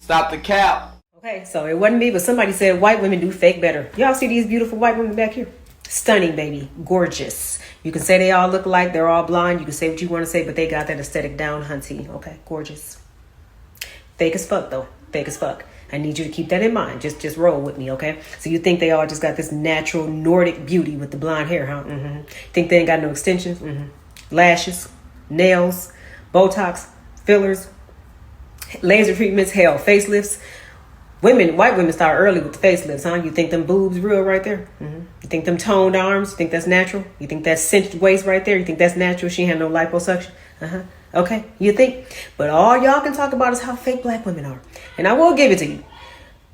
Stop the cap. Okay, so it wasn't me, but somebody said white women do fake better. Y'all see these beautiful white women back here? Stunning, baby. Gorgeous. You can say they all look alike. They're all blonde. You can say what you want to say, but they got that aesthetic down, hunty. Okay, gorgeous. Fake as fuck, though. Fake as fuck. I need you to keep that in mind. Just roll with me, okay? So you think they all just got this natural Nordic beauty with the blonde hair, huh? Mm-hmm. Think they ain't got no extensions? Mm-hmm. Lashes, nails, Botox, fillers, laser treatments, hell, facelifts. White women start early with the facelifts, huh? You think them boobs real right there? Mm-hmm. You think them toned arms? You think that's natural? You think that cinched waist right there? You think that's natural? She had no liposuction? Uh-huh. Okay, you think? But all y'all can talk about is how fake black women are. And I will give it to you.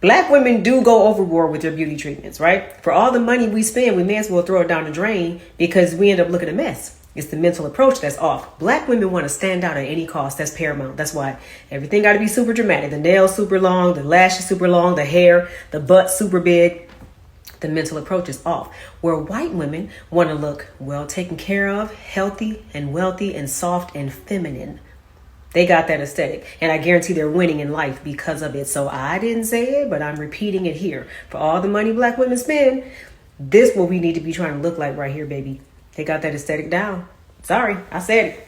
Black women do go overboard with their beauty treatments, right? For all the money we spend, we may as well throw it down the drain because we end up looking a mess. It's the mental approach that's off. Black women want to stand out at any cost. That's paramount. That's why everything got to be super dramatic. The nails super long, the lashes super long, the hair, the butt super big. The mental approach is off. Where white women want to look well taken care of, healthy and wealthy and soft and feminine. They got that aesthetic. And I guarantee they're winning in life because of it. So I didn't say it, but I'm repeating it here. For all the money black women spend, this what we need to be trying to look like right here, baby. They got that aesthetic down. Sorry, I said it.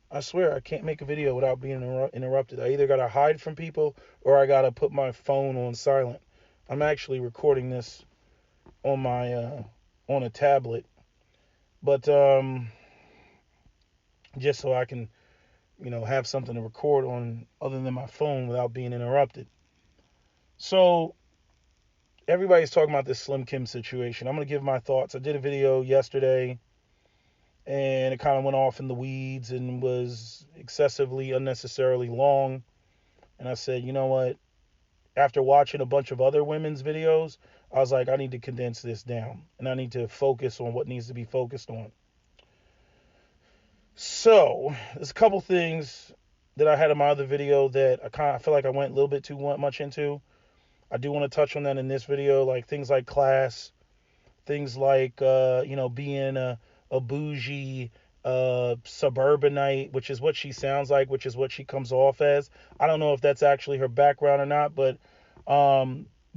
I swear I can't make a video without being interrupted. I either gotta hide from people or I gotta put my phone on silent. I'm actually recording this on my on a tablet, but just so I can have something to record on other than my phone without being interrupted. So everybody's talking about this Slim Kim situation. I'm gonna give my thoughts. I did a video yesterday and it kind of went off in the weeds and was excessively unnecessarily long. And I said, you know what? After watching a bunch of other women's videos, I was like, I need to condense this down and I need to focus on what needs to be focused on. So there's a couple things that I had in my other video that I feel like I went a little bit too much into. I do want to touch on that in this video, like things like class, things like being a bougie suburbanite, which is what she sounds like, which is what she comes off as. I don't know if that's actually her background or not, but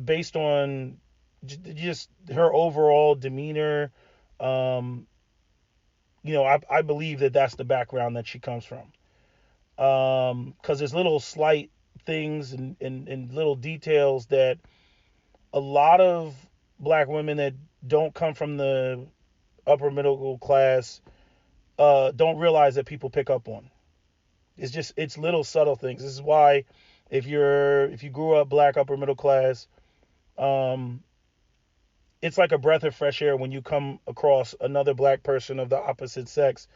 based on just her overall demeanor, I believe that that's the background that she comes from. Because there's little slight things and little details that a lot of black women that don't come from the upper middle class don't realize that people pick up on. It's little subtle things. This is why if you grew up black upper middle class, it's like a breath of fresh air when you come across another black person of the opposite sex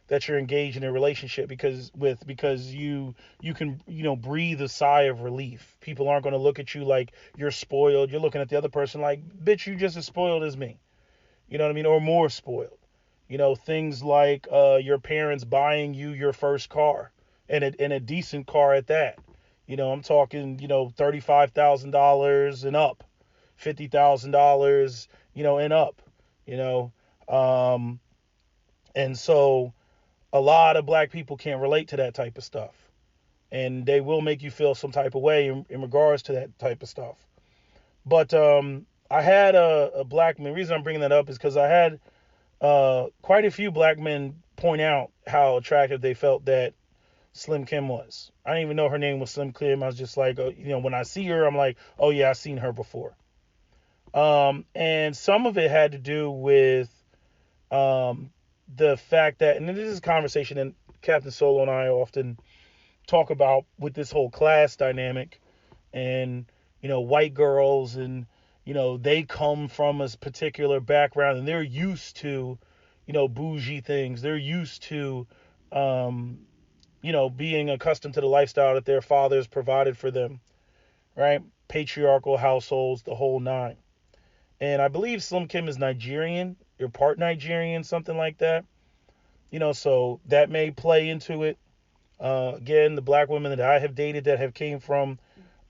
that you're engaged in a relationship because you can breathe a sigh of relief. People aren't going to look at you like you're spoiled. You're looking at the other person like, bitch, you just as spoiled as me. You know what I mean? Or more spoiled. Things like your parents buying you your first car and a decent car at that. I'm talking, $35,000 and up, $50,000, and up, and so a lot of black people can't relate to that type of stuff. And they will make you feel some type of way in regards to that type of stuff. But I had a black man. The reason I'm bringing that up is because I had quite a few black men point out how attractive they felt that Slim Kim was. I didn't even know her name was Slim Kim. I was just like, when I see her, I'm like, oh yeah, I've seen her before. And some of it had to do with the fact that, and this is a conversation that Captain Solo and I often talk about with this whole class dynamic and, white girls and, they come from a particular background and they're used to, bougie things. They're used to, being accustomed to the lifestyle that their fathers provided for them, right? Patriarchal households, the whole nine. And I believe Slim Kim is Nigerian, or part Nigerian, something like that. So that may play into it. Again, the black women that I have dated that have came from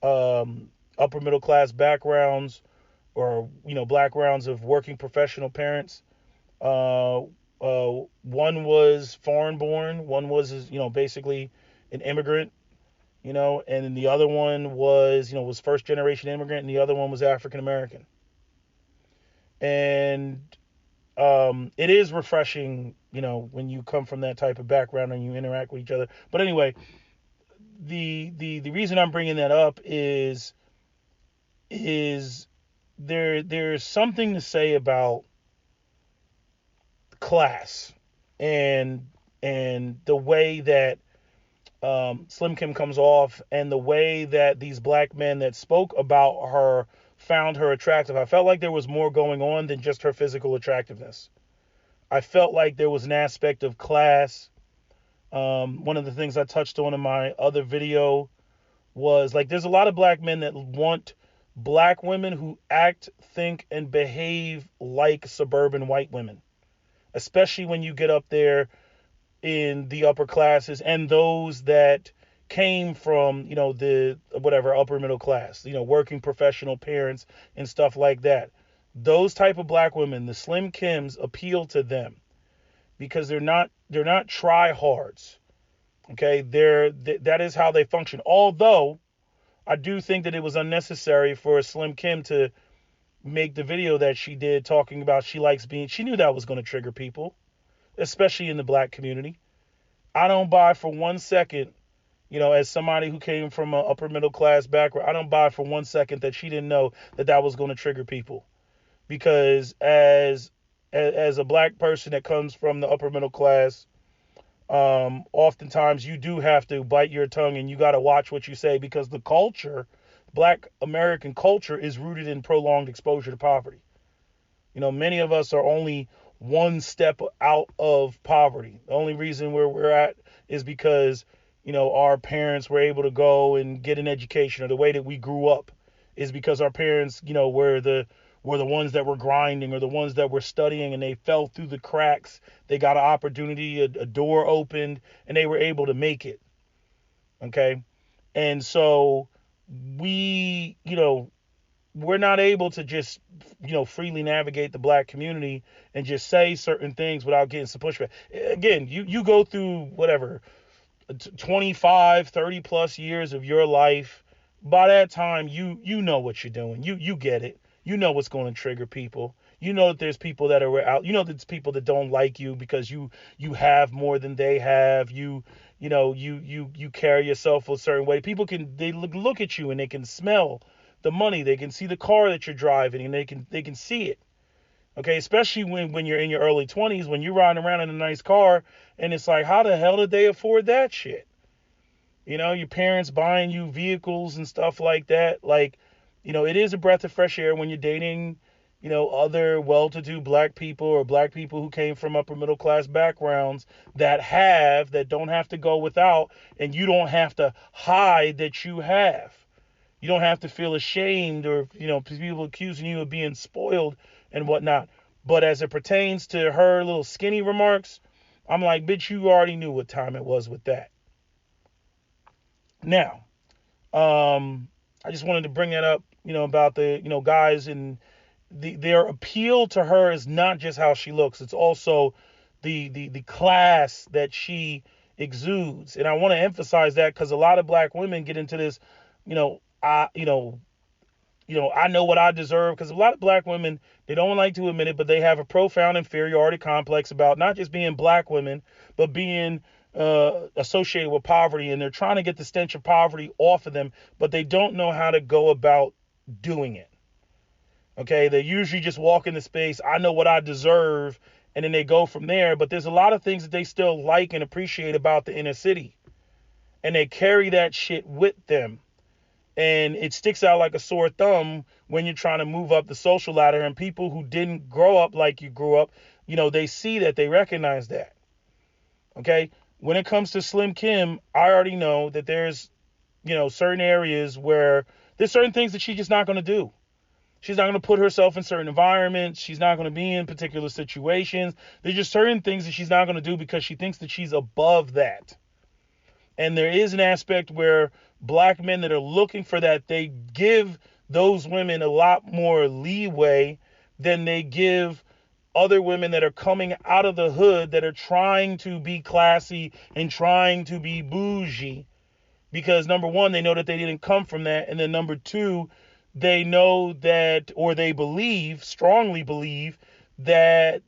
upper middle class backgrounds or, backgrounds of working professional parents, One was foreign born, one was, basically an immigrant, and then the other one was first generation immigrant, and the other one was African American. And it is refreshing, when you come from that type of background and you interact with each other. But anyway, the reason I'm bringing that up is there's something to say about class and the way that Slim Kim comes off, and the way that these black men that spoke about her found her attractive. I felt like there was more going on than just her physical attractiveness. I felt like there was an aspect of class. One of the things I touched on in my other video was, like, there's a lot of black men that want black women who act, think, and behave like suburban white women, especially when you get up there in the upper classes and those that came from, the whatever upper middle class, working professional parents and stuff like that. Those type of black women, the Slim Kims, appeal to them because they're not try-hards. Okay, that is how they function. Although I do think that it was unnecessary for Slim Kim to make the video that she did talking about she knew that was going to trigger people, especially in the black community. I don't buy for 1 second, as somebody who came from an upper middle class background, I don't buy for 1 second that she didn't know that was going to trigger people. Because as a black person that comes from the upper middle class, oftentimes you do have to bite your tongue and you got to watch what you say, because the culture, black American culture, is rooted in prolonged exposure to poverty. Many of us are only one step out of poverty. The only reason where we're at is because, our parents were able to go and get an education, or the way that we grew up is because our parents, were the ones that were grinding, or the ones that were studying, and they fell through the cracks. They got an opportunity, a door opened, and they were able to make it. Okay. And so we're not able to just, freely navigate the black community and just say certain things without getting some pushback. Again, you go through whatever, 25, 30 plus years of your life. By that time, you know what you're doing. You get it. You know what's going to trigger people. You know that there's people that are out. You know there's people that don't like you because you have more than they have. You carry yourself a certain way. People they look at you and they can smell the money. They can see the car that you're driving, and they can see it. Okay, especially when you're in your early 20s, when you're riding around in a nice car, and it's like, how the hell did they afford that shit? Your parents buying you vehicles and stuff like that. Like, it is a breath of fresh air when you're dating, other well-to-do black people, or black people who came from upper middle class backgrounds that don't have to go without, and you don't have to hide that you have. You don't have to feel ashamed, or, people accusing you of being spoiled and whatnot. But as it pertains to her little skinny remarks, I'm like, bitch, you already knew what time it was with that. Now, I just wanted to bring that up, about the, guys, and their appeal to her is not just how she looks. It's also the class that she exudes. And I want to emphasize that, because a lot of black women get into this, I know what I deserve, because a lot of black women, they don't like to admit it, but they have a profound inferiority complex about not just being black women, but being associated with poverty, and they're trying to get the stench of poverty off of them, but they don't know how to go about doing it. Okay, they usually just walk into space, I know what I deserve, and then they go from there. But there's a lot of things that they still like and appreciate about the inner city, and they carry that shit with them. And it sticks out like a sore thumb when you're trying to move up the social ladder, and people who didn't grow up like you grew up, they see that, they recognize that. Okay. When it comes to Slim Kim, I already know that there's, certain areas where there's certain things that she's just not going to do. She's not going to put herself in certain environments. She's not going to be in particular situations. There's just certain things that she's not going to do because she thinks that she's above that. And there is an aspect where black men that are looking for that, they give those women a lot more leeway than they give other women that are coming out of the hood that are trying to be classy and trying to be bougie, because number one, they know that they didn't come from that, and then number two, they know that, or they strongly believe that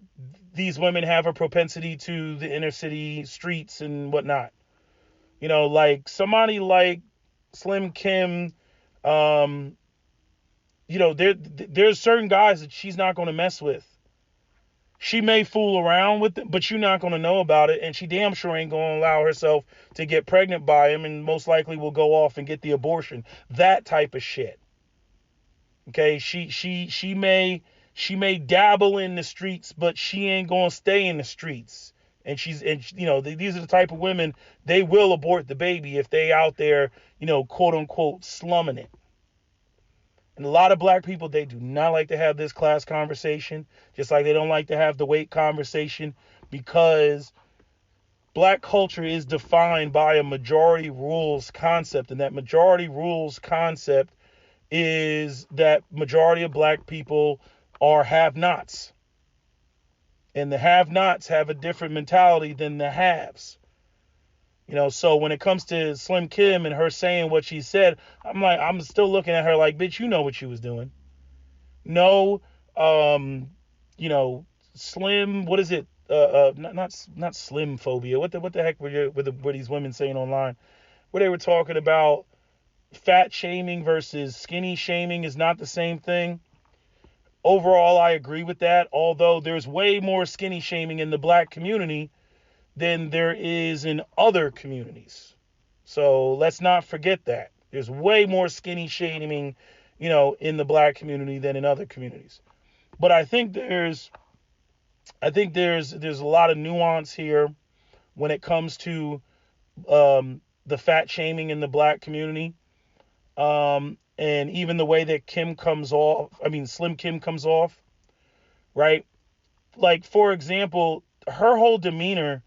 these women have a propensity to the inner city streets and whatnot. Like somebody like Slim Kim, there's certain guys that she's not going to mess with. She may fool around with them, but you're not going to know about it, and she damn sure ain't going to allow herself to get pregnant by him, and most likely will go off and get the abortion. That type of shit. Okay, she may dabble in the streets, but she ain't going to stay in the streets. And these are the type of women, they will abort the baby if they out there, quote unquote, slumming it. And a lot of black people, they do not like to have this class conversation, just like they don't like to have the weight conversation, because black culture is defined by a majority rules concept. And that majority rules concept is that majority of black people are have-nots. And the have-nots have a different mentality than the haves. So when it comes to Slim Kim and her saying what she said, I'm still looking at her like, bitch, you know what she was doing. No, Slim, what is it? Not Slim phobia. What the heck were these women saying online? Where they were talking about fat shaming versus skinny shaming is not the same thing. Overall, I agree with that. Although there's way more skinny shaming in the black community than there is in other communities. So let's not forget that. There's way more skinny shaming, in the black community than in other communities. But I think there's a lot of nuance here when it comes to the fat shaming in the black community. And even the way that Slim Kim comes off, right? Like, for example, her whole demeanor,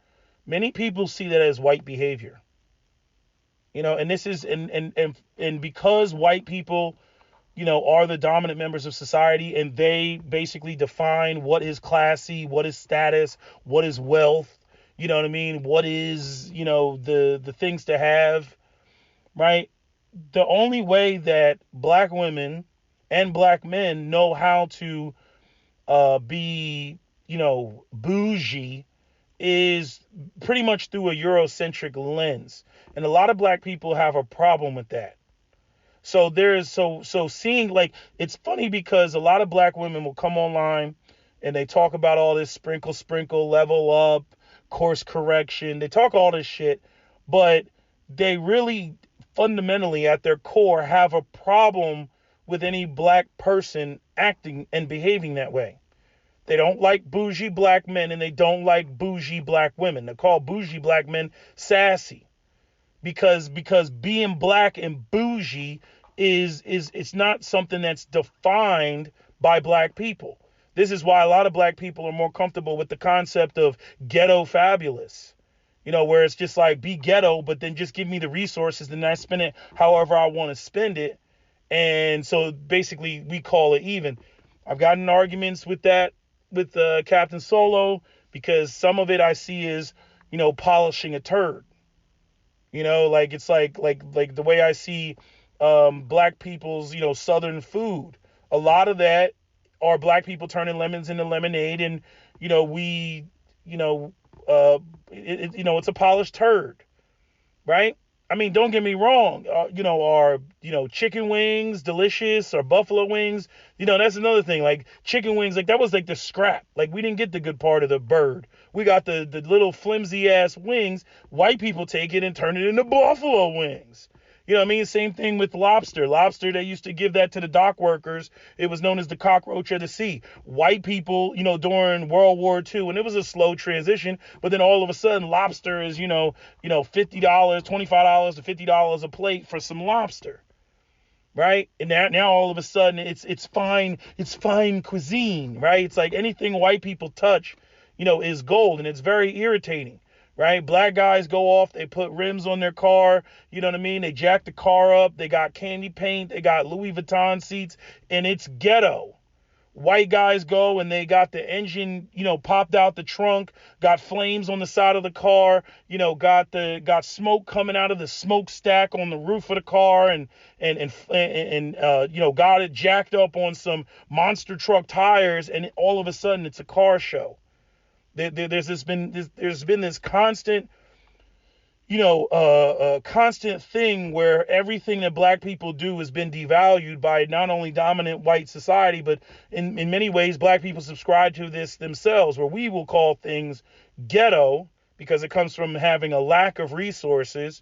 many people see that as white behavior, and this is, and because white people, are the dominant members of society, and they basically define what is classy, what is status, what is wealth, what is, the things to have, right? The only way that black women and black men know how to be, bougie is pretty much through a Eurocentric lens. And a lot of black people have a problem with that. So seeing, like, it's funny because a lot of black women will come online and they talk about all this sprinkle, level up, course correction. They talk all this shit, but they really fundamentally at their core have a problem with any black person acting and behaving that way. They don't like bougie black men, and they don't like bougie black women. They call bougie black men sassy because being black and bougie is it's not something that's defined by black people. This is why a lot of black people are more comfortable with the concept of ghetto fabulous. Where it's just like, be ghetto, but then just give me the resources, and I spend it however I want to spend it. And so basically we call it even. I've gotten arguments with that with Captain Solo, because some of it I see is, polishing a turd. Like it's like the way I see black people's, Southern food. A lot of that are black people turning lemons into lemonade, and it's a polished turd, right? I mean, don't get me wrong. Are chicken wings delicious, or buffalo wings? That's another thing. Like chicken wings, like that was like the scrap. Like we didn't get the good part of the bird. We got the little flimsy ass wings. White people take it and turn it into buffalo wings. Same thing with lobster. Lobster, they used to give that to the dock workers. It was known as the cockroach of the sea. White people, during World War II, and it was a slow transition, but then all of a sudden lobster is, $50, $25 to $50 a plate for some lobster. Right? And now all of a sudden it's fine cuisine, right? It's like anything white people touch, is gold, and it's very irritating. Right? Black guys go off, they put rims on their car, They jack the car up, they got candy paint, they got Louis Vuitton seats, and it's ghetto. white guys go and they got the engine, popped out the trunk, got flames on the side of the car, got smoke coming out of the smokestack on the roof of the car, and got it jacked up on some monster truck tires, and all of a sudden it's a car show. There's been this constant, constant thing where everything that black people do has been devalued by not only dominant white society, but in many ways, black people subscribe to this themselves, where we will call things ghetto because it comes from having a lack of resources,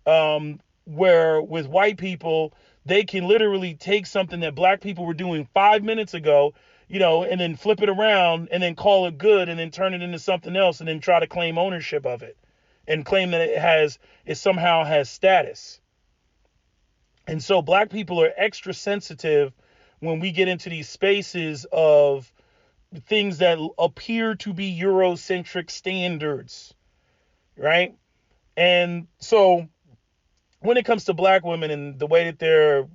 where with white people, they can literally take something that black people were doing 5 minutes ago, and then flip it around and then call it good and then turn it into something else and then try to claim ownership of it and claim that it somehow has status. And so black people are extra sensitive when we get into these spaces of things that appear to be Eurocentric standards, right? And so when it comes to black women and the way that they're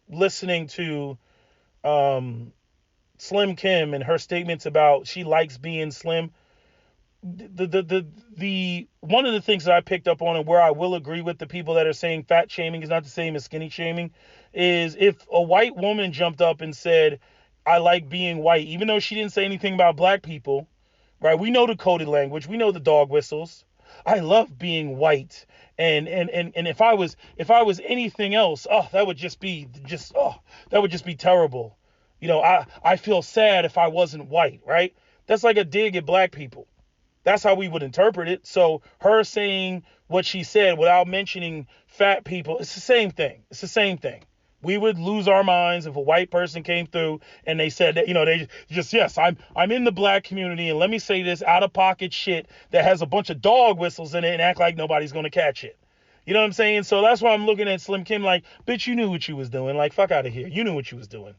listening to Slim Kim and her statements about she likes being slim, the one of the things that I picked up on, and where I will agree with the people that are saying fat shaming is not the same as skinny shaming, is if a white woman jumped up and said, I like being white, even though she didn't say anything about black people, right? We know the coded language, we know the dog whistles. I love being white, and if I was anything else, that would just be terrible. I feel sad if I wasn't white, right? That's like a dig at black people. That's how we would interpret it. So her saying what she said without mentioning fat people, it's the same thing. It's the same thing. We would lose our minds if a white person came through and they said that, they just, yes, I'm in the black community, and let me say this out of pocket shit that has a bunch of dog whistles in it and act like nobody's going to catch it. You know what I'm saying? So that's why I'm looking at Slim Kim like, bitch, you knew what you was doing. Like, fuck out of here. You knew what you was doing.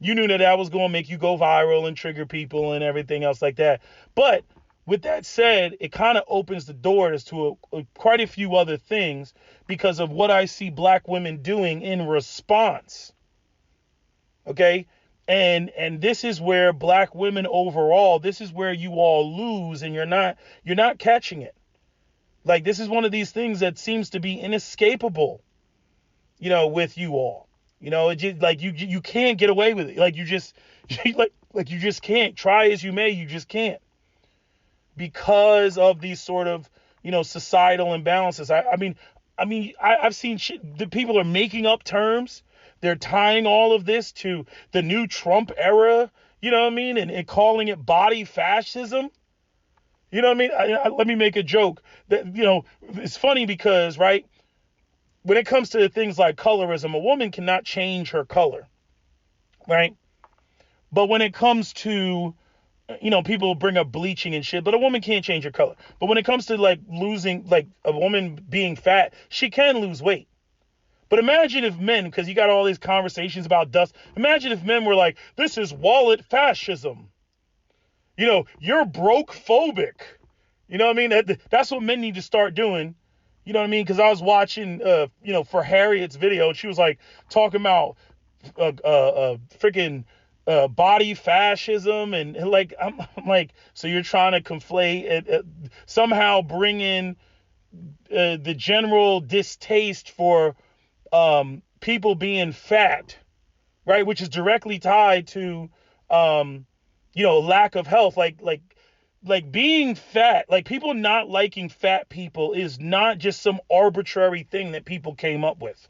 You knew that was going to make you go viral and trigger people and everything else like that. But with that said, it kind of opens the door as to quite a few other things because of what I see black women doing in response. Okay? And this is where black women overall, this is where you all lose, and you're not catching it. Like, this is one of these things that seems to be inescapable, with you all. It just, like, you can't get away with it. Like, you just you just can't. Try as you may, you just can't. Because of these sort of, societal imbalances. I've seen shit. The people are making up terms. They're tying all of this to the new Trump era, and calling it body fascism. Let me make a joke that, it's funny because, right, when it comes to things like colorism, a woman cannot change her color, right? But when it comes to, people bring up bleaching and shit, but a woman can't change her color. But when it comes to like losing, like a woman being fat, she can lose weight. But imagine if men, because you got all these conversations about dust, imagine if men were like, this is wallet fascism. You're broke-phobic. That's what men need to start doing. Because I was watching, for Harriet's video, and she was like talking about freaking body fascism, and like I'm like, so you're trying to conflate somehow bring in the general distaste for people being fat, right, which is directly tied to lack of health, like being fat, like people not liking fat people is not just some arbitrary thing that people came up with.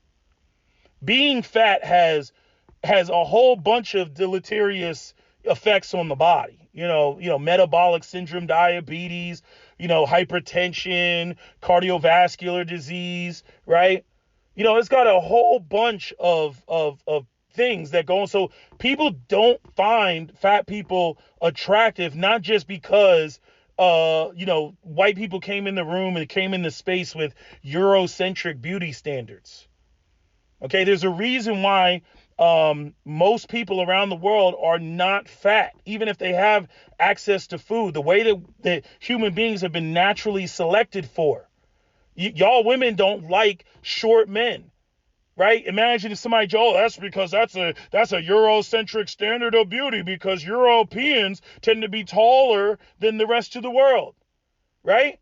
Being fat has a whole bunch of deleterious effects on the body, metabolic syndrome, diabetes, hypertension, cardiovascular disease, right? It's got a whole bunch of things that go on. So people don't find fat people attractive, not just because, white people came in the room and came into space with Eurocentric beauty standards. Okay, there's a reason why most people around the world are not fat, even if they have access to food, the way that human beings have been naturally selected for. Y'all women don't like short men, right? Imagine if somebody, oh, that's because that's a Eurocentric standard of beauty because Europeans tend to be taller than the rest of the world, right?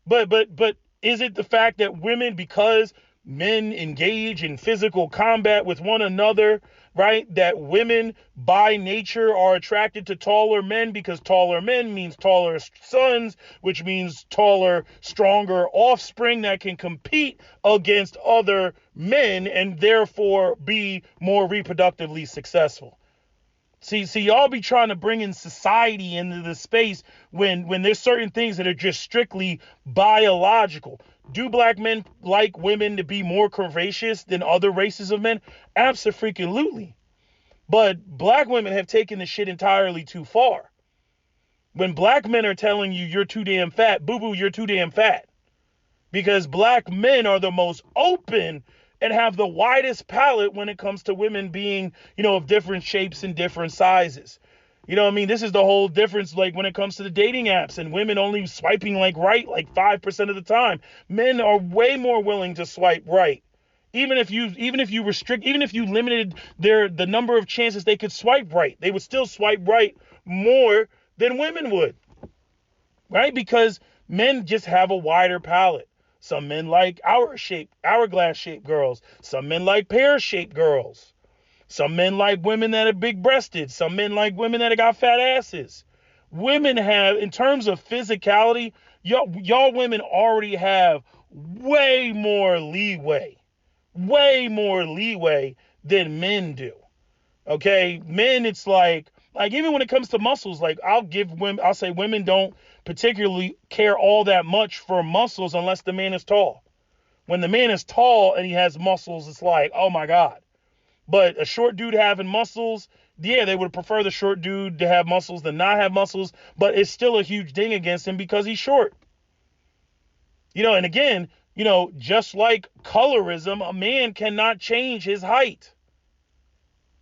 But is it the fact that women, because men engage in physical combat with one another, right? That women by nature are attracted to taller men because taller men means taller sons, which means taller, stronger offspring that can compete against other men and therefore be more reproductively successful. See, y'all be trying to bring in society into the space when there's certain things that are just strictly biological. Do black men like women to be more curvaceous than other races of men? Abso-freaking-lutely. But black women have taken the shit entirely too far. When black men are telling you you're too damn fat, boo-boo, you're too damn fat. Because black men are the most open and have the widest palette when it comes to women being, of different shapes and different sizes. You know what I mean? This is the whole difference, like when it comes to the dating apps and women only swiping right 5% of the time. Men are way more willing to swipe right. Even if you limited the number of chances they could swipe right, they would still swipe right more than women would. Right? Because men just have a wider palette. Some men like hourglass-shaped girls. Some men like pear-shaped girls. Some men like women that are big-breasted. Some men like women that have got fat asses. Women have, in terms of physicality, y'all women already have way more leeway than men do. Okay? Men, it's like even when it comes to muscles, I'll say women don't particularly care all that much for muscles unless the man is tall. When the man is tall and he has muscles, it's like, oh my God. But a short dude having muscles, yeah, they would prefer the short dude to have muscles than not have muscles, but it's still a huge ding against him because he's short. And again, just like colorism, a man cannot change his height.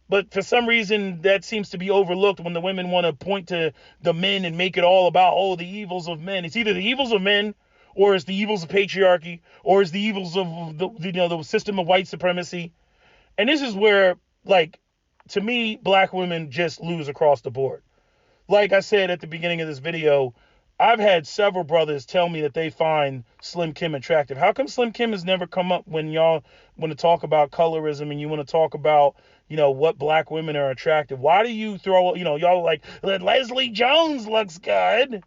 But for some reason, that seems to be overlooked when the women want to point to the men and make it all about, the evils of men. It's either the evils of men, or it's the evils of patriarchy, or it's the evils of the system of white supremacy. And this is where, to me, black women just lose across the board. Like I said at the beginning of this video, I've had several brothers tell me that they find Slim Kim attractive. How come Slim Kim has never come up when y'all want to talk about colorism and you want to talk about, what black women are attractive? Why do you throw, y'all like, Leslie Jones looks good,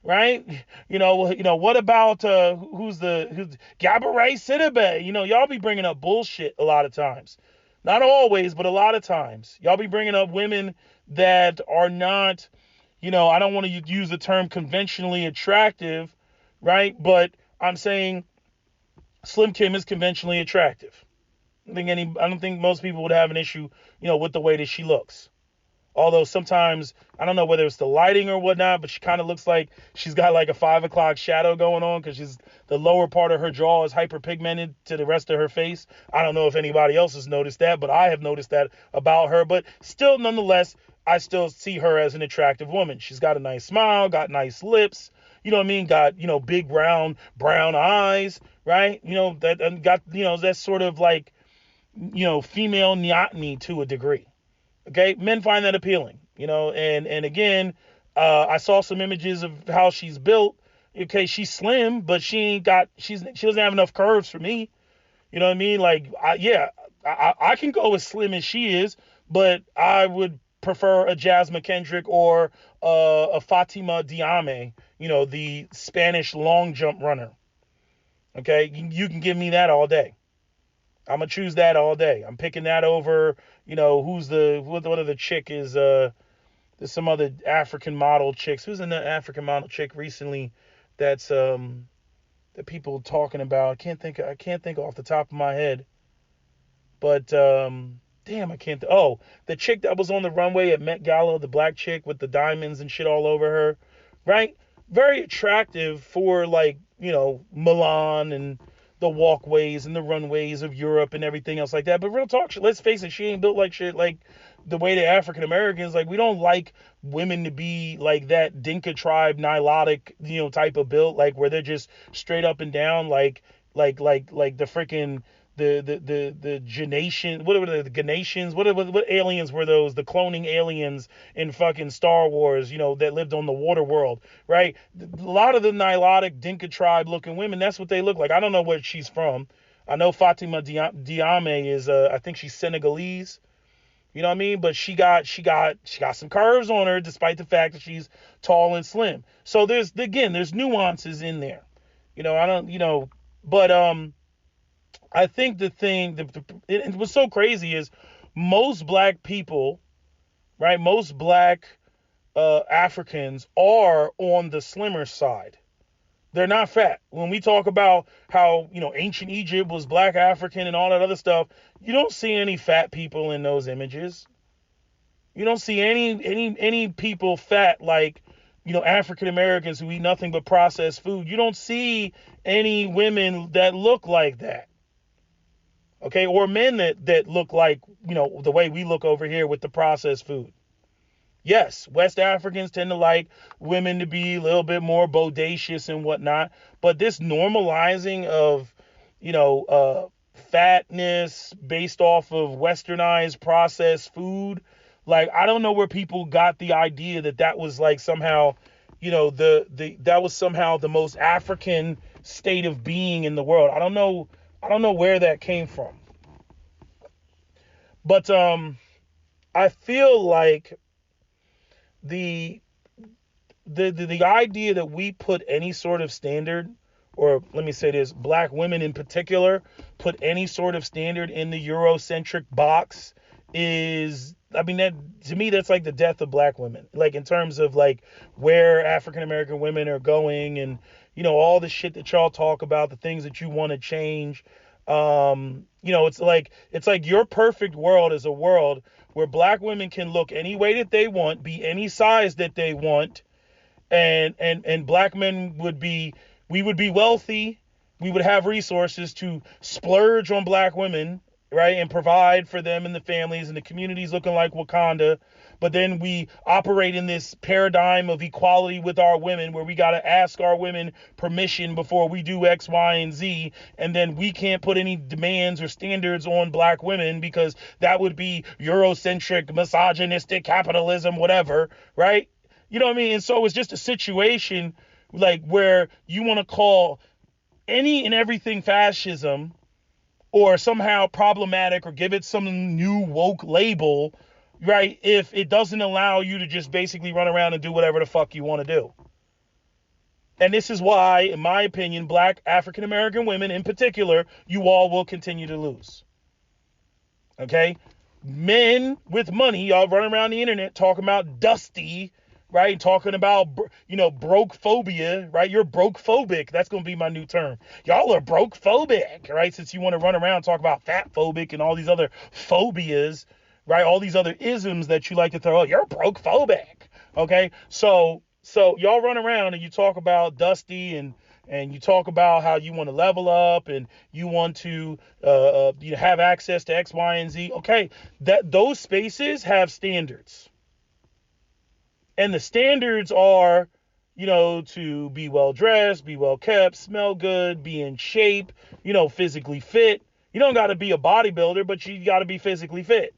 right? What about, who's Gabourey Sidibe? Y'all be bringing up bullshit a lot of times. Not always, but a lot of times. Y'all be bringing up women that are not, I don't want to use the term conventionally attractive, right? But I'm saying Slim Kim is conventionally attractive. I don't think most people would have an issue, with the way that she looks. Although sometimes, I don't know whether it's the lighting or whatnot, but she kind of looks like she's got like a 5 o'clock shadow going on because the lower part of her jaw is hyperpigmented to the rest of her face. I don't know if anybody else has noticed that, but I have noticed that about her. But still, nonetheless, I still see her as an attractive woman. She's got a nice smile, got nice lips, you know what I mean? Got, big round brown eyes, right? That got, that sort of like, female neoteny to a degree. Okay, men find that appealing, and again, I saw some images of how she's built. Okay, she's slim, but she doesn't have enough curves for me. You know what I mean? I can go as slim as she is, but I would prefer a Jasmine Kendrick or a Fatima Diame, the Spanish long jump runner. Okay, you can give me that all day. I'm gonna choose that all day. I'm picking that over, what other chick is, there's some other African model chicks. Who's in that African model chick recently that's, that people talking about? I can't think off the top of my head, but, damn, I can't, the chick that was on the runway at Met Gala, the black chick with the diamonds and shit all over her, right? Very attractive for Milan and the walkways and the runways of Europe and everything else like that. But real talk, let's face it, she ain't built like shit like the way the African Americans, we don't like women to be like that Dinka tribe, Nilotic, type of build, where they're just straight up and down, like the freaking, the Genation, what were the Ganatians? What aliens were those? The cloning aliens in fucking Star Wars, that lived on the water world, right? A lot of the Nilotic Dinka tribe looking women, that's what they look like. I don't know where she's from. I know Fatima Diame is, I think she's Senegalese. You know what I mean? But she got some curves on her, despite the fact that she's tall and slim. So there's nuances in there. But I think the thing it was so crazy is most black people, right? Most black Africans are on the slimmer side. They're not fat. When we talk about how, ancient Egypt was black African and all that other stuff, you don't see any fat people in those images. You don't see any people fat like, African Americans who eat nothing but processed food. You don't see any women that look like that. Okay, or men that look like, the way we look over here with the processed food. Yes, West Africans tend to like women to be a little bit more bodacious and whatnot, but this normalizing of, fatness based off of westernized processed food, like, I don't know where people got the idea that was like somehow, that was somehow the most African state of being in the world. I don't know where that came from. But I feel like the idea that we put any sort of standard, or let me say this, black women in particular, put any sort of standard in the Eurocentric box is, that to me, that's like the death of black women. Like, in terms of like where African American women are going, and all the shit that y'all talk about, the things that you want to change. It's like your perfect world is a world where black women can look any way that they want, be any size that they want, and black men would be wealthy, we would have resources to splurge on black women, right, and provide for them and the families and the communities looking like Wakanda. But then we operate in this paradigm of equality with our women, where we got to ask our women permission before we do X, Y, and Z. And then we can't put any demands or standards on black women because that would be Eurocentric, misogynistic, capitalism, whatever, right? You know what I mean? And so it's just a situation like where you want to call any and everything fascism, or somehow problematic, or give it some new woke label, right, if it doesn't allow you to just basically run around and do whatever the fuck you want to do. And this is why, in my opinion, black African American women in particular, you all will continue to lose. Okay? Men with money, y'all run around the internet talking about dusty, right? Talking about, brokephobia, right? You're brokephobic. That's going to be my new term. Y'all are brokephobic, right? Since you want to run around and talk about fatphobic and all these other phobias, right? All these other isms that you like to throw out. You're brokephobic, okay? So y'all run around and you talk about dusty, and you talk about how you want to level up and you want to have access to X, Y, and Z. Okay, those spaces have standards. And the standards are, to be well dressed, be well kept, smell good, be in shape, physically fit. You don't got to be a bodybuilder, but you got to be physically fit.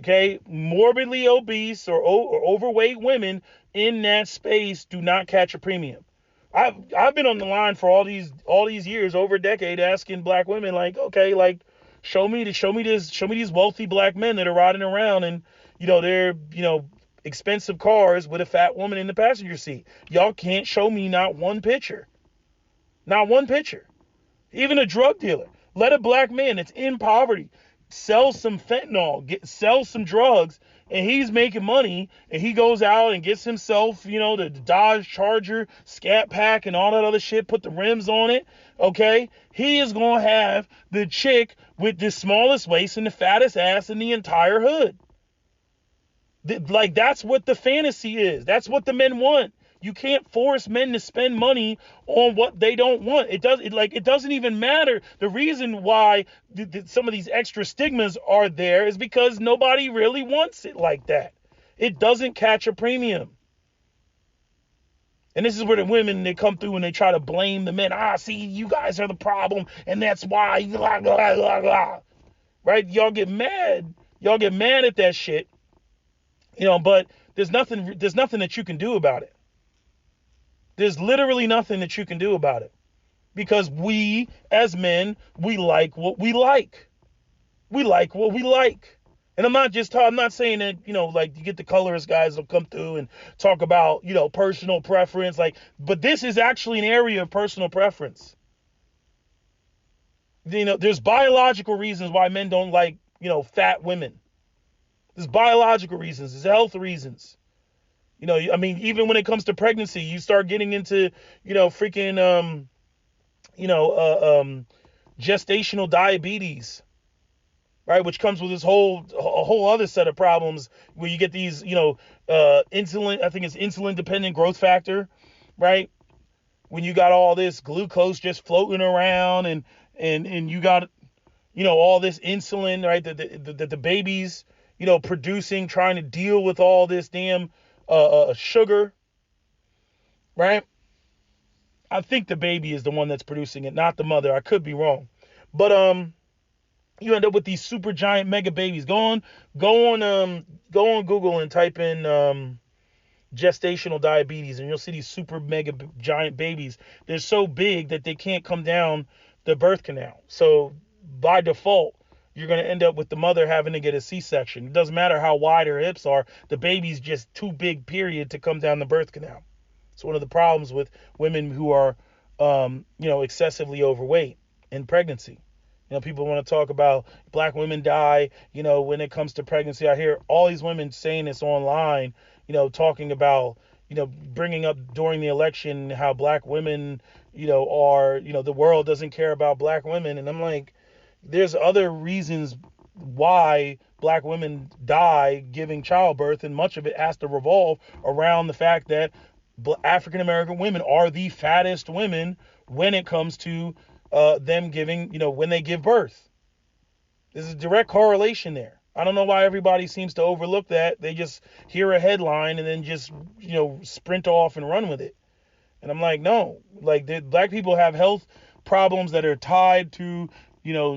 Okay, morbidly obese or overweight women in that space do not catch a premium. I've been on the line for all these years, over a decade, asking black women, like, okay, like, show me these wealthy black men that are riding around and they're expensive cars with a fat woman in the passenger seat. Y'all can't show me not one picture. Not one picture. Even a drug dealer. Let a black man that's in poverty sell some fentanyl, sell some drugs, and he's making money, and he goes out and gets himself, the Dodge Charger, Scat Pack, and all that other shit, put the rims on it, okay? He is going to have the chick with the smallest waist and the fattest ass in the entire hood. Like, that's what the fantasy is. That's what the men want. You can't force men to spend money on what they don't want. It doesn't even matter. The reason why some of these extra stigmas are there is because nobody really wants it like that. It doesn't catch a premium. And this is where the women, they come through and they try to blame the men. See, you guys are the problem, and that's why, blah, blah, blah, blah. Right? Y'all get mad. Y'all get mad at that shit. But there's nothing that you can do about it. There's literally nothing that you can do about it. Because we, as men, we like what we like. We like what we like. And I'm not saying that, like you get the colorist guys will come through and talk about, personal preference. But this is actually an area of personal preference. There's biological reasons why men don't like, fat women. There's biological reasons. There's health reasons. Even when it comes to pregnancy, you start getting into, gestational diabetes, right? Which comes with a whole other set of problems where you get these, insulin, I think it's insulin dependent growth factor, right? When you got all this glucose just floating around and you got, all this insulin, right? That the baby's, producing, trying to deal with all this damn, sugar, right? I think the baby is the one that's producing it, not the mother. I could be wrong. But, you end up with these super giant mega babies. Go on Google and type in, gestational diabetes, and you'll see these super mega giant babies. They're so big that they can't come down the birth canal. So by default, you're going to end up with the mother having to get a C-section. It doesn't matter how wide her hips are. The baby's just too big, period, to come down the birth canal. It's one of the problems with women who are, excessively overweight in pregnancy. People want to talk about black women die, when it comes to pregnancy. I hear all these women saying this online, talking about, bringing up during the election how black women, are, the world doesn't care about black women. And I'm like, there's other reasons why black women die giving childbirth, and much of it has to revolve around the fact that African American women are the fattest women when it comes to them giving, when they give birth. There's a direct correlation there. I don't know why everybody seems to overlook that. They just hear a headline and then just, sprint off and run with it. And I'm like, no, black people have health problems that are tied to,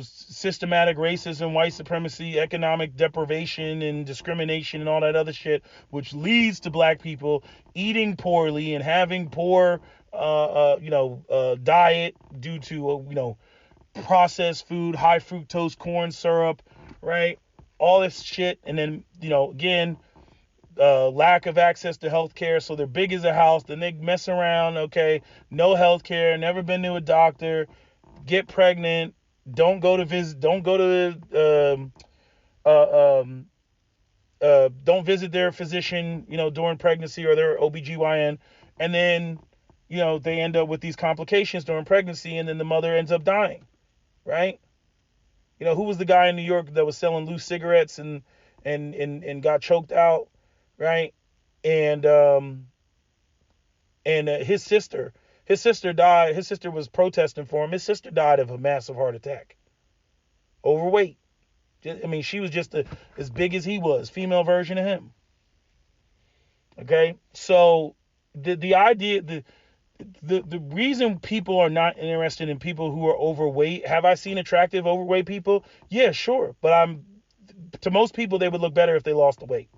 systematic racism, white supremacy, economic deprivation and discrimination and all that other shit, which leads to black people eating poorly and having poor, diet due to, processed food, high fructose corn syrup, right? All this shit. And then, again, lack of access to health care. So they're big as a house. Then they mess around. Okay. No health care. Never been to a doctor. Get pregnant. Don't go to visit. Don't go to, don't visit their physician, during pregnancy, or their OBGYN. And then, they end up with these complications during pregnancy, and then the mother ends up dying. Right? Who was the guy in New York that was selling loose cigarettes and got choked out, right? And his sister died. His sister was protesting for him. His sister died of a massive heart attack. Overweight. She was just as big as he was, female version of him. Okay? So the idea, the reason people are not interested in people who are overweight, have I seen attractive overweight people? Yeah, sure. But to most people, they would look better if they lost the weight.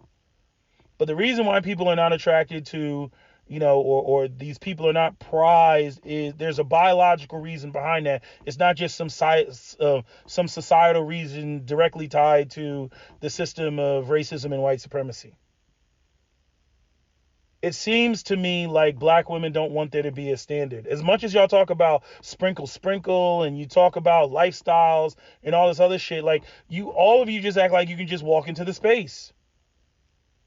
But the reason why people are not attracted to, or these people are not prized, is there's a biological reason behind that. It's not just some societal reason directly tied to the system of racism and white supremacy. It seems to me like black women don't want there to be a standard. As much as y'all talk about sprinkle, and you talk about lifestyles and all this other shit, all of you just act like you can just walk into the space.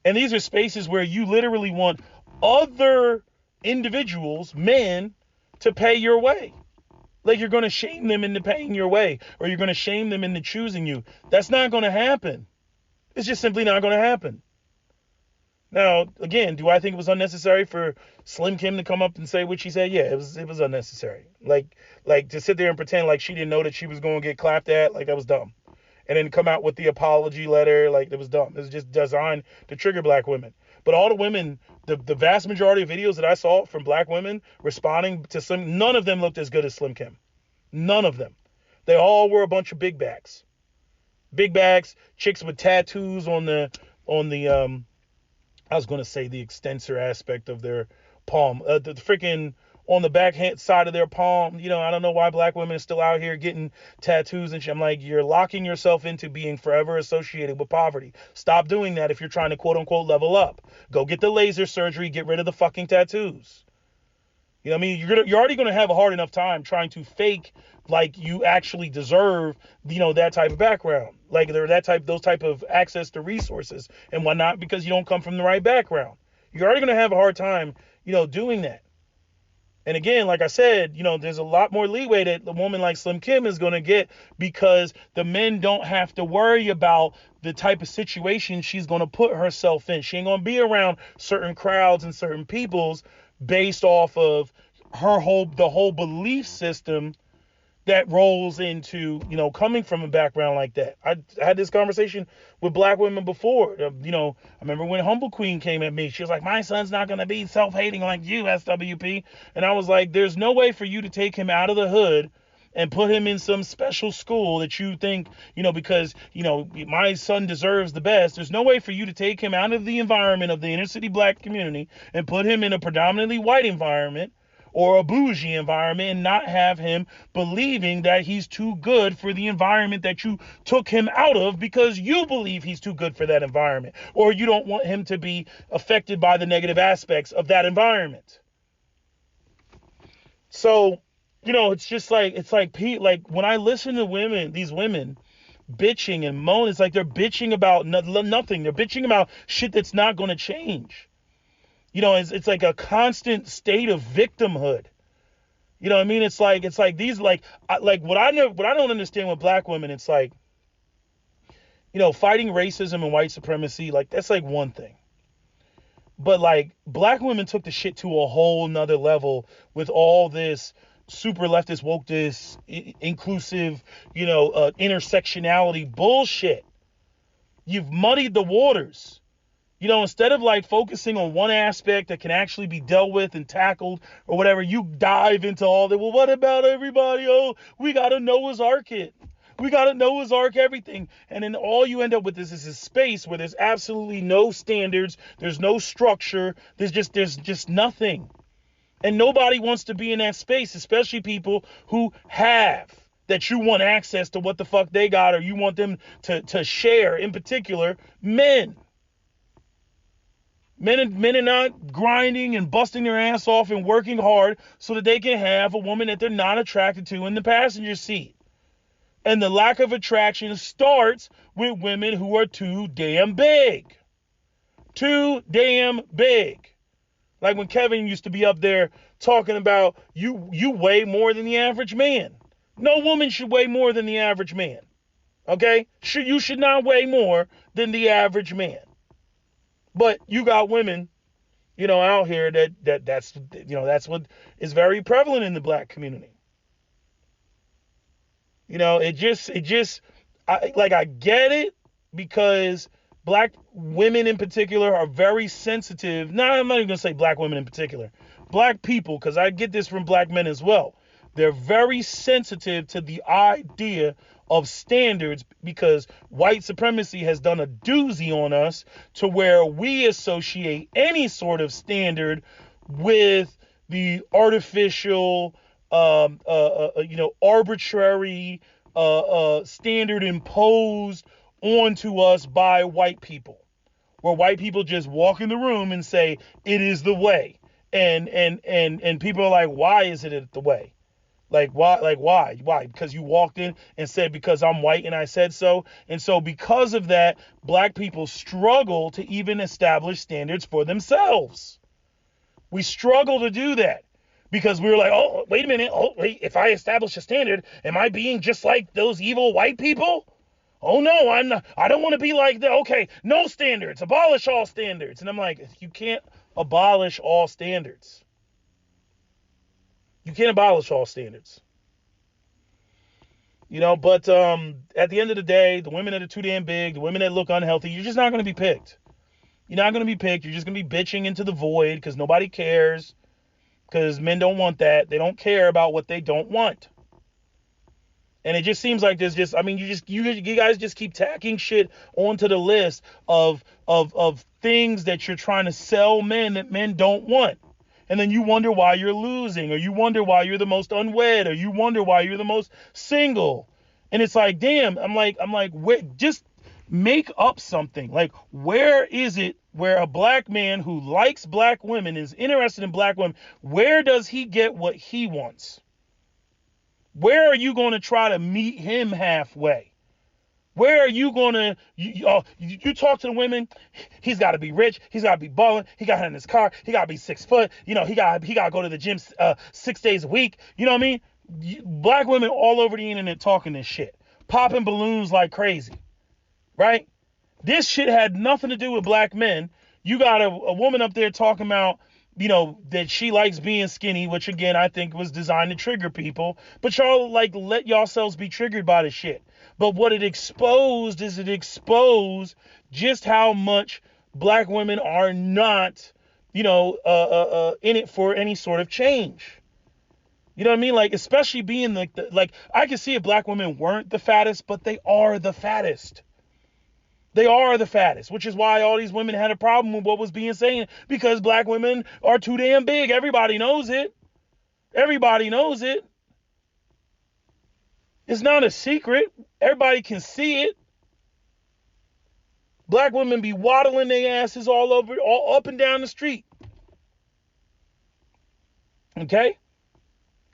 And these are spaces where you literally want other individuals, men, to pay your way. You're going to shame them into paying your way, or you're going to shame them into choosing you. That's not going to happen. It's just simply not going to happen. Now, again, do I think it was unnecessary for Slim Kim to come up and say what she said? Yeah, it was unnecessary. To sit there and pretend like she didn't know that she was going to get clapped at, that was dumb. And then come out with the apology letter, it was dumb. It was just designed to trigger black women. But all the women, the vast majority of videos that I saw from black women responding to Slim, none of them looked as good as Slim Kim. None of them. They all were a bunch of big backs. Big backs, chicks with tattoos on the I was going to say the extensor aspect of their palm. The freaking on the backhand side of their palm. You know, I don't know why black women are still out here getting tattoos and shit. I'm like, you're locking yourself into being forever associated with poverty. Stop doing that if you're trying to quote unquote level up. Go get the laser surgery, get rid of the fucking tattoos. You know what I mean? You're already going to have a hard enough time trying to fake like you actually deserve, you know, that type of background. Like those type of access to resources and whatnot because you don't come from the right background. You're already going to have a hard time, you know, doing that. And again, like I said, you know, there's a lot more leeway that a woman like Slim Kim is going to get because the men don't have to worry about the type of situation she's going to put herself in. She ain't going to be around certain crowds and certain peoples based off of the whole belief system that rolls into, you know, coming from a background like that. I had this conversation with black women before. You know, I remember when Humble Queen came at me. She was like, my son's not going to be self-hating like you, SWP. And I was like, there's no way for you to take him out of the hood and put him in some special school that you think, you know, because, you know, my son deserves the best. There's no way for you to take him out of the environment of the inner city black community and put him in a predominantly white environment or a bougie environment and not have him believing that he's too good for the environment that you took him out of because you believe he's too good for that environment, or you don't want him to be affected by the negative aspects of that environment. So, you know, it's like when I listen to these women bitching and moaning, it's like they're bitching about nothing. They're bitching about shit that's not going to change. You know, it's like a constant state of victimhood. You know what I mean? It's like these what I don't understand with black women. It's like, you know, fighting racism and white supremacy, like that's like one thing. But like black women took the shit to a whole nother level with all this super leftist woke, this inclusive, you know, intersectionality bullshit. You've muddied the waters. You know, instead of like focusing on one aspect that can actually be dealt with and tackled or whatever, you dive into all that. Well, what about everybody? Oh, we got to Noah's Ark it. We got to Noah's Ark everything. And then all you end up with is a space where there's absolutely no standards. There's no structure. There's just nothing. And nobody wants to be in that space, especially people who have that you want access to what the fuck they got, or you want them to share, in particular, men. Men are not grinding and busting their ass off and working hard so that they can have a woman that they're not attracted to in the passenger seat. And the lack of attraction starts with women who are too damn big. Too damn big. Like when Kevin used to be up there talking about you weigh more than the average man. No woman should weigh more than the average man. Okay? You should not weigh more than the average man. But you got women, you know, out here that's what is very prevalent in the black community. You know, I get it because black women in particular are very sensitive. No, I'm not even going to say black women in particular. Black people, because I get this from black men as well. They're very sensitive to the idea of standards because white supremacy has done a doozy on us to where we associate any sort of standard with the artificial, arbitrary standard imposed onto us by white people, where white people just walk in the room and say it is the way, and people are like, why is it the way? Like, why? Because you walked in and said, because I'm white and I said so. And so because of that, black people struggle to even establish standards for themselves. We struggle to do that because we're like, oh, wait a minute. Oh, wait, if I establish a standard, am I being just like those evil white people? Oh, no, I'm not. I don't want to be like that. Okay, no standards. Abolish all standards. And I'm like, you can't abolish all standards. You can't abolish all standards. You know, but at the end of the day, the women that are too damn big, the women that look unhealthy, you're just not going to be picked. You're not going to be picked. You're just going to be bitching into the void because nobody cares. Because men don't want that. They don't care about what they don't want. And it just seems like there's just, I mean, you guys just keep tacking shit onto the list of things that you're trying to sell men that men don't want. And then you wonder why you're losing, or you wonder why you're the most unwed, or you wonder why you're the most single. And it's like, damn, I'm like, just make up something. Like, where is it where a black man who likes black women, is interested in black women, where does he get what he wants? Where are you going to try to meet him halfway? Where are you going to, you talk to the women, he's got to be rich, he's got to be balling, he got to have his car, he got to be 6 foot, he got to go to the gym 6 days a week, you know what I mean? Black women all over the internet talking this shit, popping balloons like crazy, right? This shit had nothing to do with black men. You got a woman up there talking about, that she likes being skinny, which again, I think was designed to trigger people, but y'all let yourselves be triggered by the shit. But what it exposed just how much black women are not, in it for any sort of change. You know what I mean? Like, especially being like I can see if black women weren't the fattest, but they are the fattest. They are the fattest, which is why all these women had a problem with what was being said, because black women are too damn big. Everybody knows it. Everybody knows it. It's not a secret. Everybody can see it. Black women be waddling their asses all up and down the street. Okay?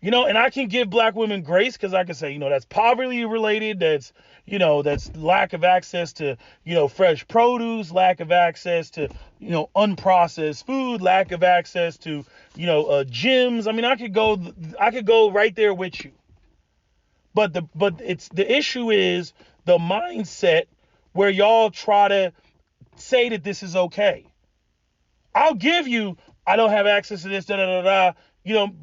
And I can give black women grace because I can say, that's poverty related. That's lack of access to, fresh produce, lack of access to, unprocessed food, lack of access to, gyms. I mean, I could go right there with you. But the issue is the mindset where y'all try to say that this is okay. I'll give you, I don't have access to this, da da da da.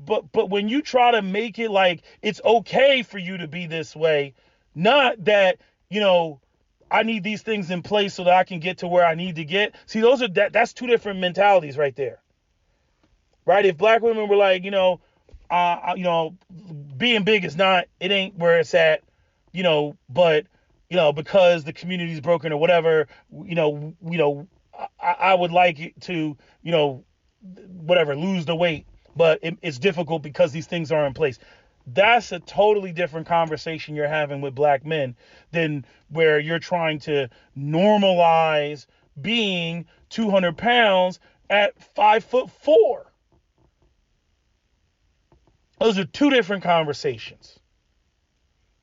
But when you try to make it like it's okay for you to be this way, not that, I need these things in place so that I can get to where I need to get. See, that's two different mentalities right there. Right? If black women were like, being big is not, it ain't where it's at, but, because the community is broken or whatever, I would like it to, lose the weight. But it's difficult because these things are in place. That's a totally different conversation you're having with black men than where you're trying to normalize being 200 pounds at 5'4". Those are two different conversations.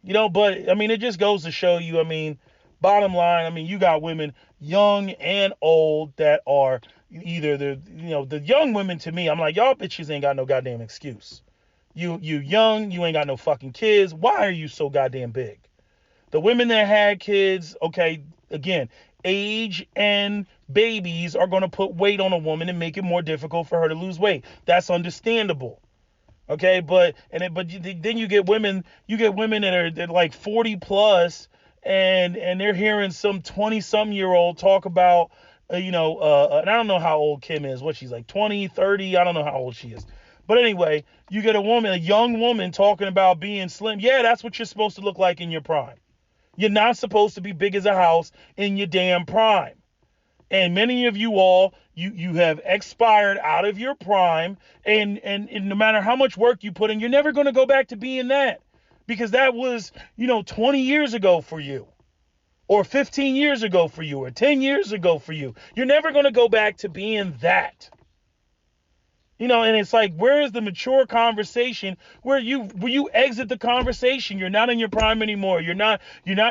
But I mean, it just goes to show you, I mean, bottom line, I mean, you got women young and old that are either the young women, to me, I'm like, y'all bitches ain't got no goddamn excuse. You young, you ain't got no fucking kids. Why are you so goddamn big? The women that had kids, okay, again, age and babies are going to put weight on a woman and make it more difficult for her to lose weight. That's understandable. Okay, but then you get women that are like 40 plus and they're hearing some 20-something year old talk about and I don't know how old Kim is, what she's like 20, 30, I don't know how old she is. But anyway, you get a young woman talking about being slim. Yeah, that's what you're supposed to look like in your prime. You're not supposed to be big as a house in your damn prime. And many of you all, you have expired out of your prime, and no matter how much work you put in, you're never going to go back to being that, because that was, 20 years ago for you, or 15 years ago for you, or 10 years ago for you. You're never going to go back to being that. And it's like, where is the mature conversation where you exit the conversation? You're not in your prime anymore. You're not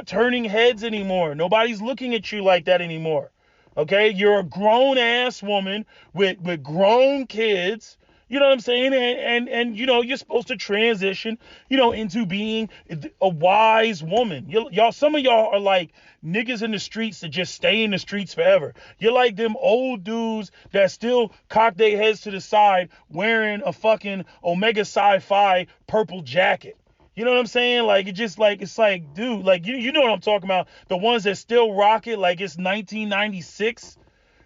turning heads anymore. Nobody's looking at you like that anymore. Okay, you're a grown ass woman with grown kids. You know what I'm saying? And you're supposed to transition, into being a wise woman. Y'all, some of y'all are like niggas in the streets that just stay in the streets forever. You're like them old dudes that still cock their heads to the side wearing a fucking Omega Sci-Fi purple jacket. You know what I'm saying? Like, it's like, dude, like, you know what I'm talking about. The ones that still rock it like it's 1996.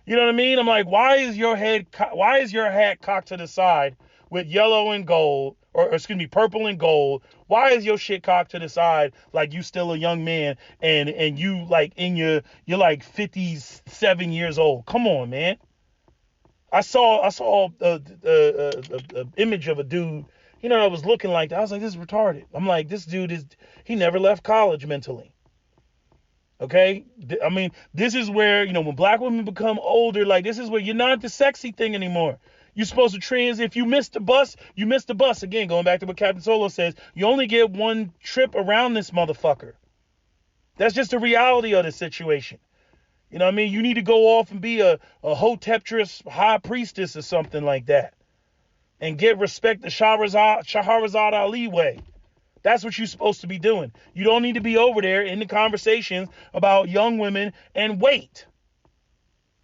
You know what I mean? I'm like, why is your hat cocked to the side with yellow and gold, or excuse me, purple and gold? Why is your shit cocked to the side like you still a young man and you like you're like 57 years old? Come on, man. I saw a image of a dude, I was looking like that. I was like, this is retarded. I'm like, this dude he never left college mentally. Okay? I mean, this is where, when black women become older, like, this is where you're not the sexy thing anymore. You're supposed to if you missed the bus, you missed the bus. Again, going back to what Captain Solo says, you only get one trip around this motherfucker. That's just the reality of the situation. You know what I mean? You need to go off and be a Hoteptress high priestess or something like that. And get respect the Shahrazad Ali way. That's what you're supposed to be doing. You don't need to be over there in the conversations about young women and weight.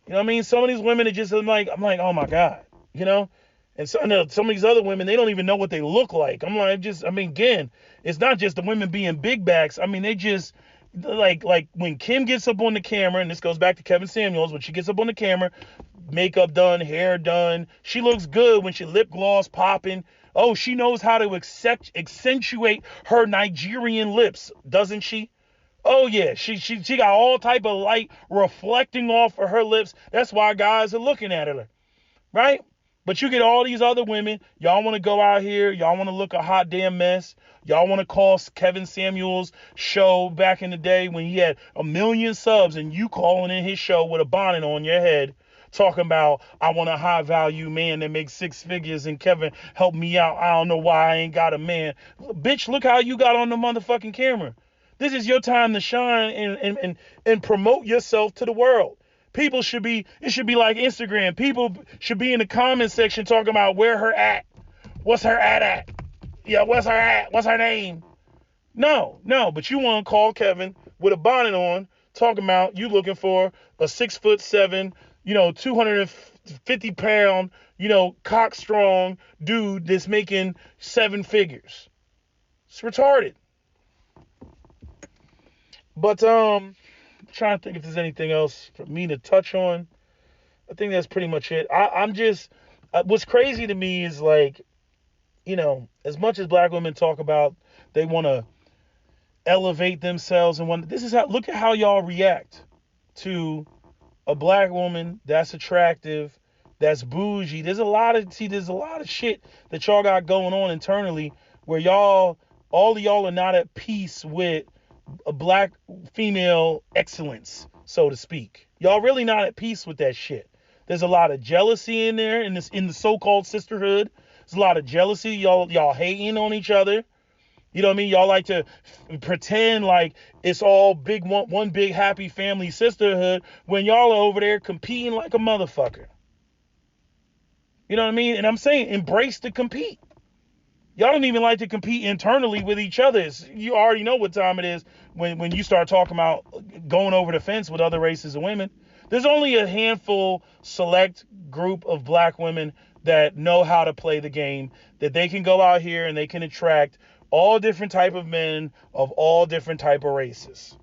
You know what I mean? Some of these women are just, I'm like, oh my God, And some of these other women, they don't even know what they look like. Again, it's not just the women being big backs. I mean, they just, like when Kim gets up on the camera, and this goes back to Kevin Samuels, when she gets up on the camera, makeup done, hair done, she looks good when she lip gloss popping. Oh, she knows how to accentuate her Nigerian lips, doesn't she? Oh yeah, she got all type of light reflecting off of her lips. That's why guys are looking at her, right? But you get all these other women, y'all want to go out here, y'all want to look a hot damn mess. Y'all want to call Kevin Samuels' show back in the day when he had 1 million subs, and you calling in his show with a bonnet on your head, talking about, I want a high value man that makes 6 figures, and Kevin, help me out. I don't know why I ain't got a man. Bitch, look how you got on the motherfucking camera. This is your time to shine and promote yourself to the world. It should be like Instagram. People should be in the comment section talking about where her at. What's her at? Yeah, what's her at? What's her name? No, but you want to call Kevin with a bonnet on, talking about you looking for a 6'7", 250 pound, cock strong dude that's making 7 figures. It's retarded. But trying to think if there's anything else for me to touch on. I think that's pretty much it. I'm just what's crazy to me is, like, as much as black women talk about they want to elevate themselves and look at how y'all react to a black woman that's attractive, that's bougie. There's a lot of shit that y'all got going on internally where all of y'all are not at peace with a black female excellence, so to speak. Y'all really not at peace with that shit. There's a lot of jealousy in there in the so-called sisterhood. There's a lot of jealousy. Y'all hating on each other. You know what I mean? Y'all like to pretend like it's all one big happy family sisterhood when y'all are over there competing like a motherfucker. You know what I mean? And I'm saying embrace the compete. Y'all don't even like to compete internally with each other. You already know what time it is when you start talking about going over the fence with other races of women. There's only a handful, select group of black women that know how to play the game, that they can go out here and they can attract all different type of men of all different type of races.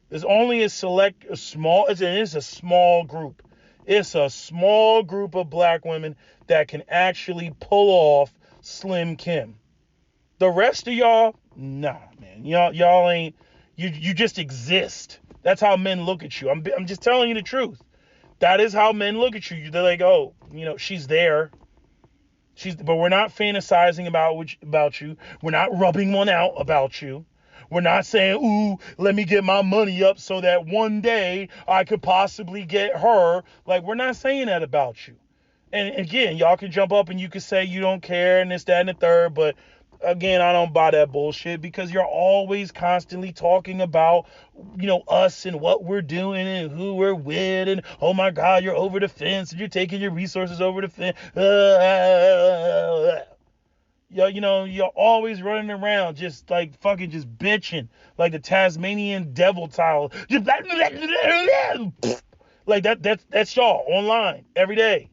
There's only it's a small group. It's a small group of black women that can actually pull off Slim Kim. The rest of y'all, nah, man. Y'all ain't. You just exist. That's how men look at you. I'm just telling you the truth. That is how men look at you. They're like, oh, she's there. But we're not fantasizing about you. We're not rubbing one out about you. We're not saying, ooh, let me get my money up so that one day I could possibly get her. Like, we're not saying that about you. And again, y'all can jump up and you can say you don't care and this, that, and the third. But again, I don't buy that bullshit because you're always constantly talking about, us and what we're doing and who we're with. And, oh, my God, you're over the fence and you're taking your resources over the fence. You're always running around just like fucking just bitching like the Tasmanian devil towel. Just like that's y'all online every day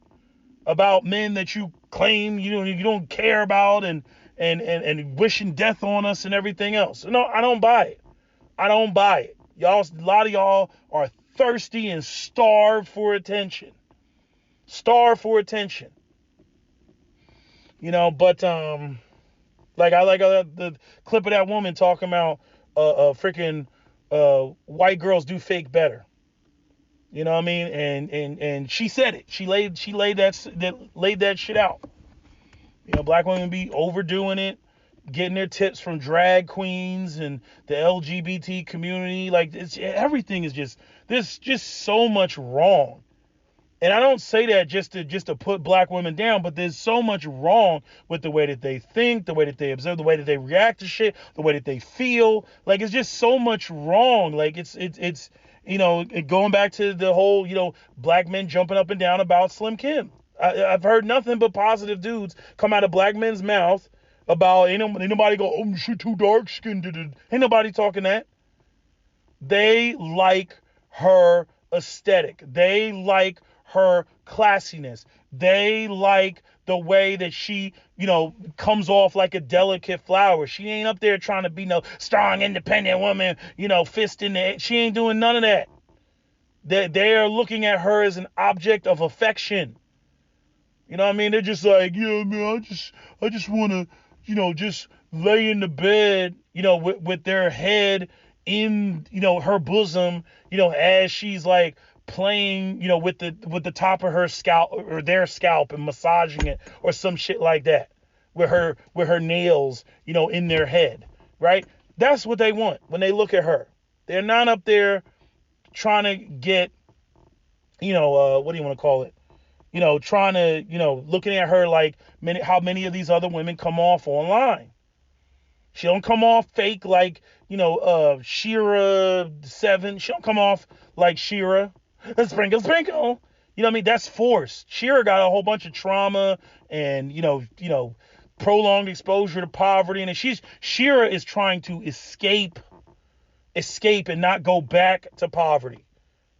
about men that you claim you don't care about and wishing death on us and everything else. No, I don't buy it. I don't buy it. A lot of y'all are thirsty and starved for attention. Starve for attention. But like I like the clip of that woman talking about freaking white girls do fake better. You know what I mean? And she said it. She laid that shit out. Black women be overdoing it, getting their tips from drag queens and the LGBT community. Like everything is there's just so much wrong. And I don't say that just to put black women down, but there's so much wrong with the way that they think, the way that they observe, the way that they react to shit, the way that they feel. Like it's just so much wrong. Like it's going back to the whole black men jumping up and down about Slim Kim. I've heard nothing but positive dudes come out of black men's mouth about ain't nobody go, oh, she too dark skinned. Ain't nobody talking that. They like her aesthetic. They like her classiness. They like the way that she, comes off like a delicate flower. She ain't up there trying to be no strong, independent woman, fist in the air. She ain't doing none of that. They are looking at her as an object of affection. You know what I mean? They're just like, yeah, man, I just want to, just lay in the bed, with their head in, her bosom, as she's like playing, with the top of her scalp or their scalp and massaging it or some shit like that with her nails, in their head, right? That's what they want when they look at her. They're not up there trying to get, what do you want to call it? Trying to, looking at her like how many of these other women come off online. She don't come off fake like, Shira 7. She don't come off like Shira. Sprinkle, sprinkle. You know what I mean? That's forced. Shira got a whole bunch of trauma and, prolonged exposure to poverty. And Shira is trying to escape and not go back to poverty.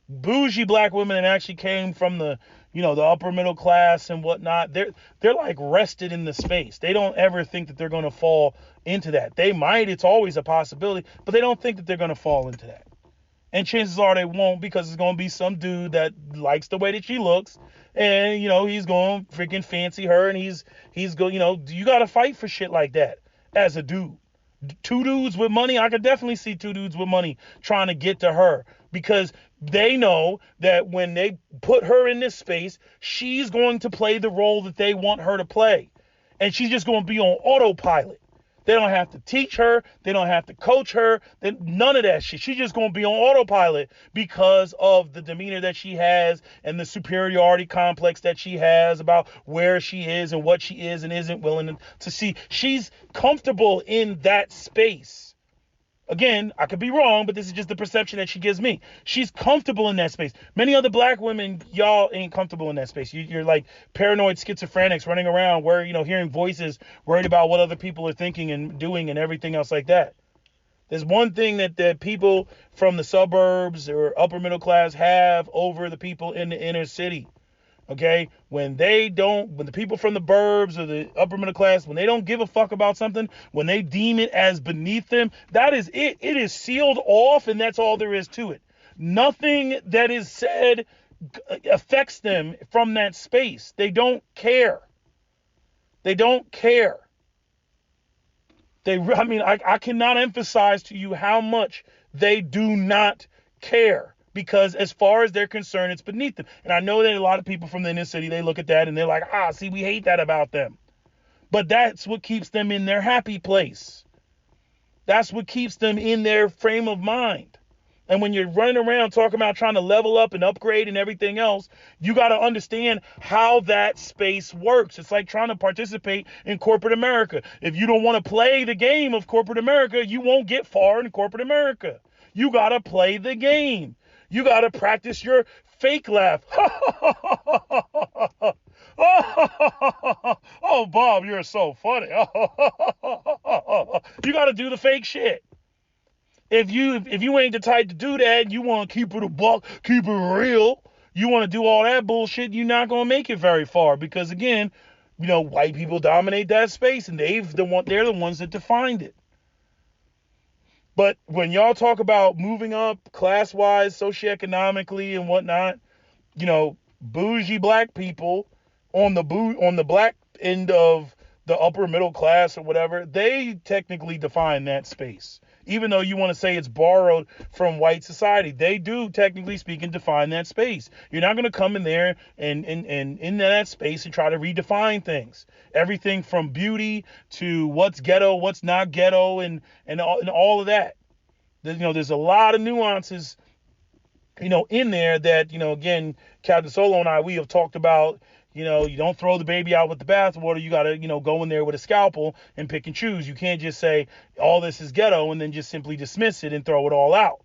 Bougie black women that actually came from the upper middle class and whatnot, they're like rested in the space. They don't ever think that they're going to fall into that. They might, it's always a possibility, but they don't think that they're going to fall into that. And chances are they won't, because it's going to be some dude that likes the way that she looks, and he's going to freaking fancy her, and he's going, you got to fight for shit like that as a dude. Two dudes with money, I could definitely see two dudes with money trying to get to her, because they know that when they put her in this space, she's going to play the role that they want her to play. And she's just going to be on autopilot. They don't have to teach her. They don't have to coach her. None of that shit. She's just going to be on autopilot because of the demeanor that she has and the superiority complex that she has about where she is and what she is and isn't willing to see. She's comfortable in that space. Again, I could be wrong, but this is just the perception that she gives me. She's comfortable in that space. Many other black women, y'all ain't comfortable in that space. You're like paranoid schizophrenics running around where, hearing voices, worried about what other people are thinking and doing and everything else like that. There's one thing that people from the suburbs or upper middle class have over the people in the inner city. Okay, when the people from the burbs or the upper middle class, when they don't give a fuck about something, when they deem it as beneath them, that is it. It is sealed off, and that's all there is to it. Nothing that is said affects them from that space. They don't care. They don't care. I cannot emphasize to you how much they do not care. Because as far as they're concerned, it's beneath them. And I know that a lot of people from the inner city, they look at that and they're like, see, we hate that about them. But that's what keeps them in their happy place. That's what keeps them in their frame of mind. And when you're running around talking about trying to level up and upgrade and everything else, you got to understand how that space works. It's like trying to participate in corporate America. If you don't want to play the game of corporate America, you won't get far in corporate America. You got to play the game. You got to practice your fake laugh. Oh, Bob, you're so funny. You got to do the fake shit. If you ain't the type to do that, you want to keep it a buck, keep it real, you want to do all that bullshit, you're not going to make it very far. Because again, white people dominate that space, and they're the ones that defined it. But when y'all talk about moving up class-wise, socioeconomically and whatnot, bougie black people on the black end of the upper middle class or whatever, they technically define that space. Even though you want to say it's borrowed from white society, they do, technically speaking, define that space. You're not going to come in there and in that space and try to redefine things. Everything from beauty to what's ghetto, what's not ghetto, and all of that. There's a lot of nuances, in there that, again, Captain Solo and I, we have talked about. You don't throw the baby out with the bathwater. You got to, go in there with a scalpel and pick and choose. You can't just say all this is ghetto and then just simply dismiss it and throw it all out.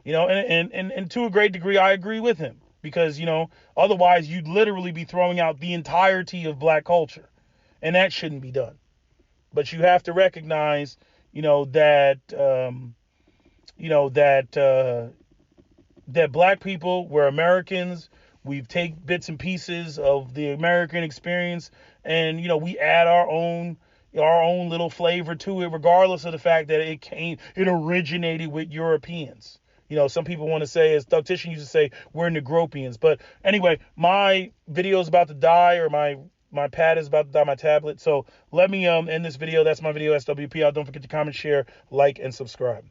And to a great degree, I agree with him because, otherwise you'd literally be throwing out the entirety of black culture, and that shouldn't be done. But you have to recognize, that black people, we're Americans. We take bits and pieces of the American experience, and we add our own little flavor to it, regardless of the fact that it originated with Europeans. Some people want to say, as Doug Tishon used to say, we're Negropians. But anyway, my video is about to die, or my pad is about to die, my tablet. So let me end this video. That's my video, SWP. Don't forget to comment, share, like, and subscribe.